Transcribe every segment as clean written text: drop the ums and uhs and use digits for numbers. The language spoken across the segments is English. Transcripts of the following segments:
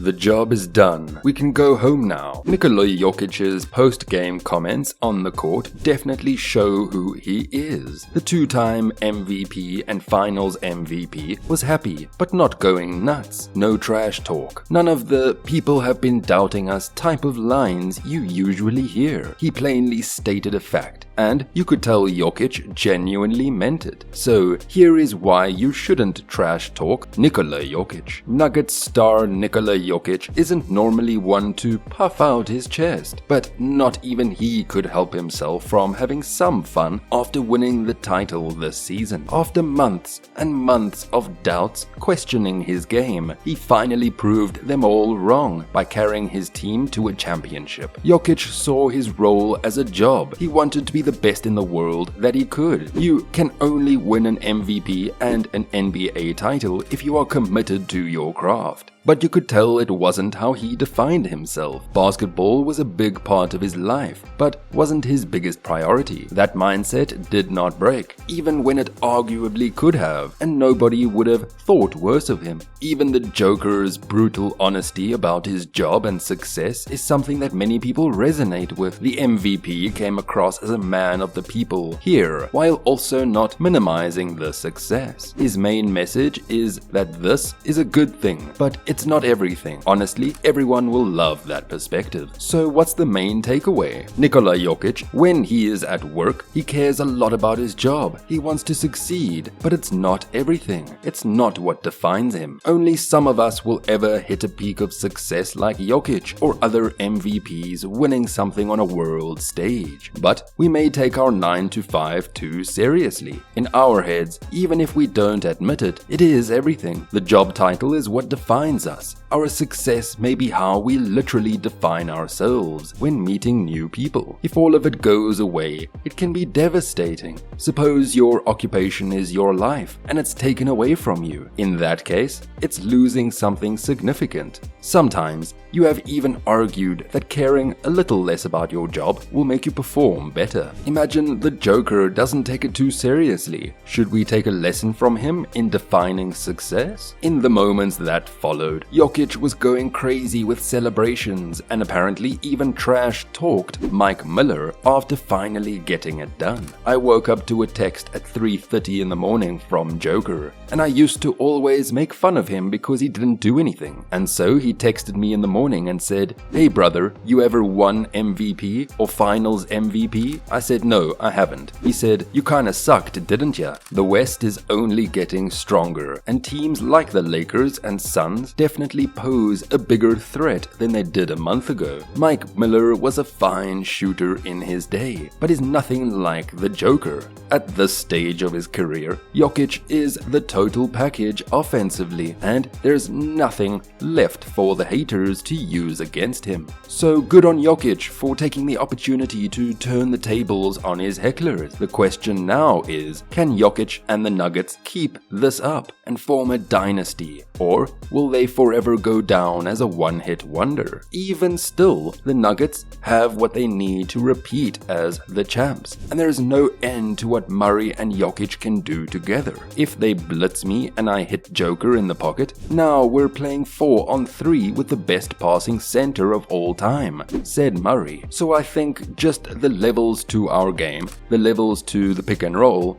The job is done. We can go home now. Nikola Jokic's post-game comments on the court definitely show who he is. The two-time MVP and Finals MVP was happy, but not going nuts. No trash talk. None of the "people have been doubting us" type of lines you usually hear. He plainly stated a fact, and you could tell Jokic genuinely meant it. So here is why you shouldn't trash talk Nikola Jokic. Nuggets star Nikola Jokic isn't normally one to puff out his chest, but not even he could help himself from having some fun after winning the title this season. After months and months of doubts questioning his game, he finally proved them all wrong by carrying his team to a championship. Jokic saw his role as a job. He wanted to be the best in the world that he could. You can only win an MVP and an NBA title if you are committed to your craft. But you could tell it wasn't how he defined himself. Basketball was a big part of his life, but wasn't his biggest priority. That mindset did not break, even when it arguably could have, and nobody would have thought worse of him. Even the Joker's brutal honesty about his job and success is something that many people resonate with. The MVP came across as a man of the people here, while also not minimizing the success. His main message is that this is a good thing, but it's not everything. Honestly, everyone will love that perspective. So what's the main takeaway? Nikola Jokic, when he is at work, he cares a lot about his job. He wants to succeed, but it's not everything. It's not what defines him. Only some of us will ever hit a peak of success like Jokic or other MVPs winning something on a world stage. But we may take our 9 to 5 too seriously. In our heads, even if we don't admit it, it is everything. The job title is what defines us. Our success may be how we literally define ourselves when meeting new people. If all of it goes away, it can be devastating. Suppose your occupation is your life and it's taken away from you. In that case, it's losing something significant. Sometimes you have even argued that caring a little less about your job will make you perform better. Imagine the Joker doesn't take it too seriously. Should we take a lesson from him in defining success? In the moments that followed, Jokic was going crazy with celebrations and apparently even trash-talked Mike Miller after finally getting it done. I woke up to a text at 3:30 in the morning from Joker, and I used to always make fun of him because he didn't do anything. And so he texted me in the morning and said, "Hey brother, you ever won MVP or Finals MVP?" I said, "No, I haven't." He said, "You kinda sucked, didn't ya? The West is only getting stronger, and teams like the Lakers and Suns definitely pose a bigger threat than they did a month ago. Mike Miller was a fine shooter in his day, but is nothing like the Joker." At this stage of his career, Jokic is the total package offensively, and there's nothing left for the haters to use against him. So good on Jokic for taking the opportunity to turn the tables on his hecklers. The question now is, can Jokic and the Nuggets keep this up and form a dynasty, or will they forever go down as a one-hit wonder? Even still, the Nuggets have what they need to repeat as the champs, and there is no end to what Murray and Jokic can do together. If they blitz me and I hit Joker in the pocket, now we're playing 4-on-3 with the best passing center of all time, said Murray. So I think just the levels to our game, the levels to the pick and roll,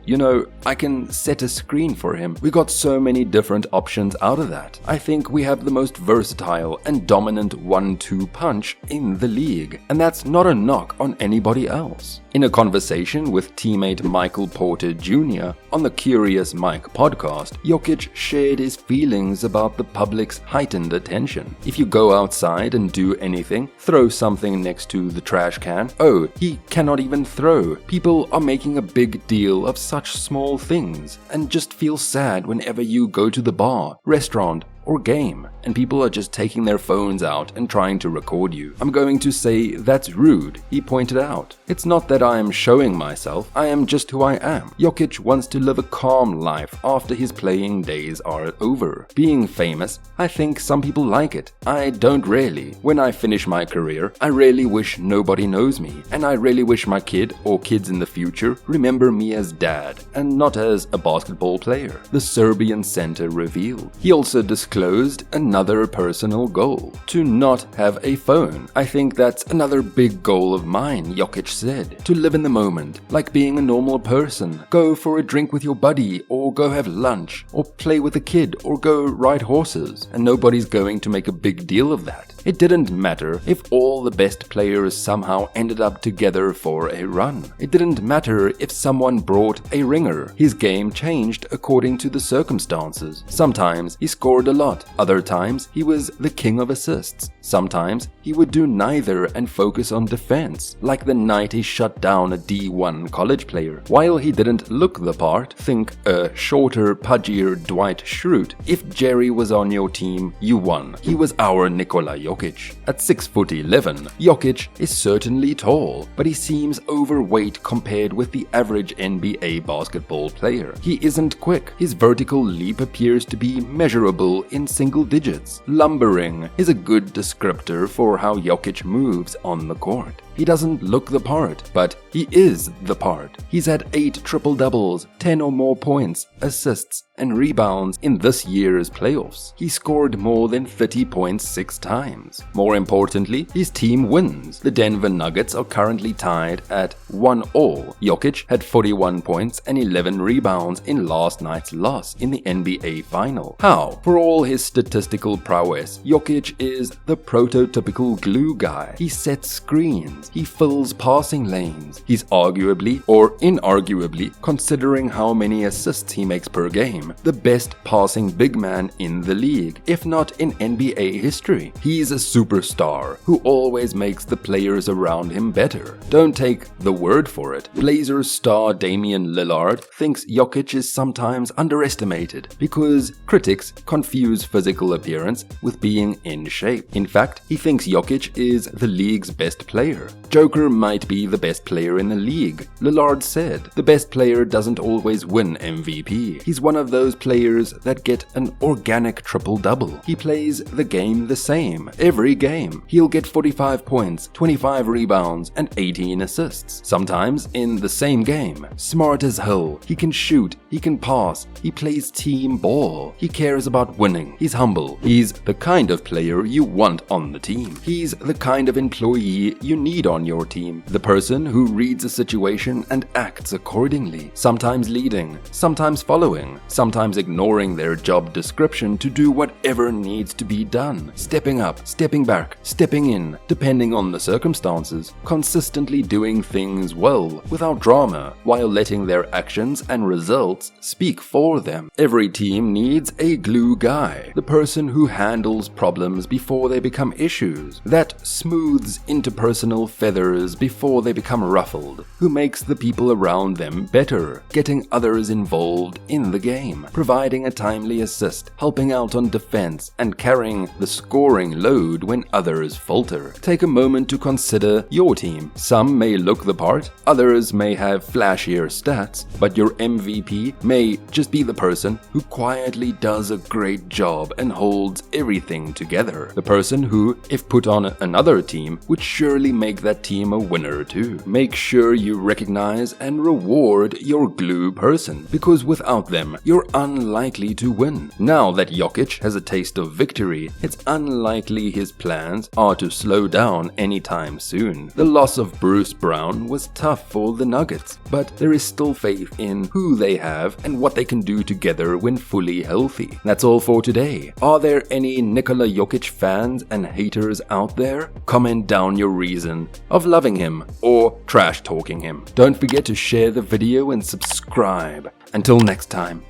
I can set a screen for him. We got so many different options out of that. I think we have the most versatile and dominant 1-2 punch in the league, and that's not a knock on anybody else. In a conversation with teammate Michael Porter Jr. on the Curious Mike podcast, Jokic shared his feelings about the public's heightened attention. If you go outside and do anything, throw something next to the trash can, oh, he cannot even throw. People are making a big deal of such small things, and just feel sad whenever you go to the bar, restaurant, or game, and people are just taking their phones out and trying to record you. I'm going to say that's rude, he pointed out. It's not that I am showing myself, I am just who I am. Jokic wants to live a calm life after his playing days are over. Being famous, I think some people like it. I don't really. When I finish my career, I really wish nobody knows me, and I really wish my kid or kids in the future remember me as dad and not as a basketball player, the Serbian center revealed. He also disclosed disclosed another personal goal: to not have a phone. "I think that's another big goal of mine," Jokic said. "To live in the moment, like being a normal person. Go for a drink with your buddy, or go have lunch, or play with a kid, or go ride horses. And nobody's going to make a big deal of that. It didn't matter if all the best players somehow ended up together for a run. It didn't matter if someone brought a ringer. His game changed according to the circumstances. Sometimes he scored a lot. Other times he was the king of assists. Sometimes he would do neither and focus on defense, like the night he shut down a D1 college player. While he didn't look the part, think a shorter, pudgier Dwight Schrute, if Jerry was on your team, you won. He was our Nikola Jokic. At 6'11", Jokic is certainly tall, but he seems overweight compared with the average NBA basketball player. He isn't quick. His vertical leap appears to be measurable in single digits. Lumbering is a good descriptor for how Jokic moves on the court. He doesn't look the part, but he is the part. He's had 8 triple-doubles, 10 or more points, assists, and rebounds in this year's playoffs. He scored more than 30 points 6 times. More importantly, his team wins. The Denver Nuggets are currently tied at 1-all. Jokic had 41 points and 11 rebounds in last night's loss in the NBA Final. How? For all his statistical prowess, Jokic is the prototypical glue guy. He sets screens. He fills passing lanes. He's arguably, or inarguably, considering how many assists he makes per game, the best passing big man in the league, if not in NBA history. He's a superstar who always makes the players around him better. Don't take the word for it. Blazers star Damian Lillard thinks Jokic is sometimes underestimated because critics confuse physical appearance with being in shape. In fact, he thinks Jokic is the league's best player. Joker might be the best player in the league. Lillard said, "The best player doesn't always win MVP. He's one of those players that get an organic triple-double. He plays the game the same every game. He'll get 45 points, 25 rebounds, and 18 assists. Sometimes in the same game. Smart as hell. He can shoot. He can pass. He plays team ball. He cares about winning. He's humble. He's the kind of player you want on the team. He's the kind of employee you need on your team. The person who reads a situation and acts accordingly. Sometimes leading, sometimes following, sometimes ignoring their job description to do whatever needs to be done. Stepping up, stepping back, stepping in, depending on the circumstances. Consistently doing things well, without drama, while letting their actions and results speak for them. Every team needs a glue guy. The person who handles problems before they become issues. That smooths interpersonal feathers before they become ruffled. Who makes the people around them better. Getting others involved in the game. Providing a timely assist. Helping out on defense and carrying the scoring load when others falter. Take a moment to consider your team. Some may look the part, others may have flashier stats, but your MVP may just be the person who quietly does a great job and holds everything together. The person who, if put on another team, would surely make that team a winner too. Make sure you recognize and reward your glue person, because without them, you're unlikely to win. Now that Jokic has a taste of victory, it's unlikely his plans are to slow down anytime soon. The loss of Bruce Brown was tough for the Nuggets, but there is still faith in who they have and what they can do together when fully healthy. That's all for today. Are there any Nikola Jokic fans and haters out there? Comment down your reason of loving him or trash talking him. Don't forget to share the video and subscribe. Until next time.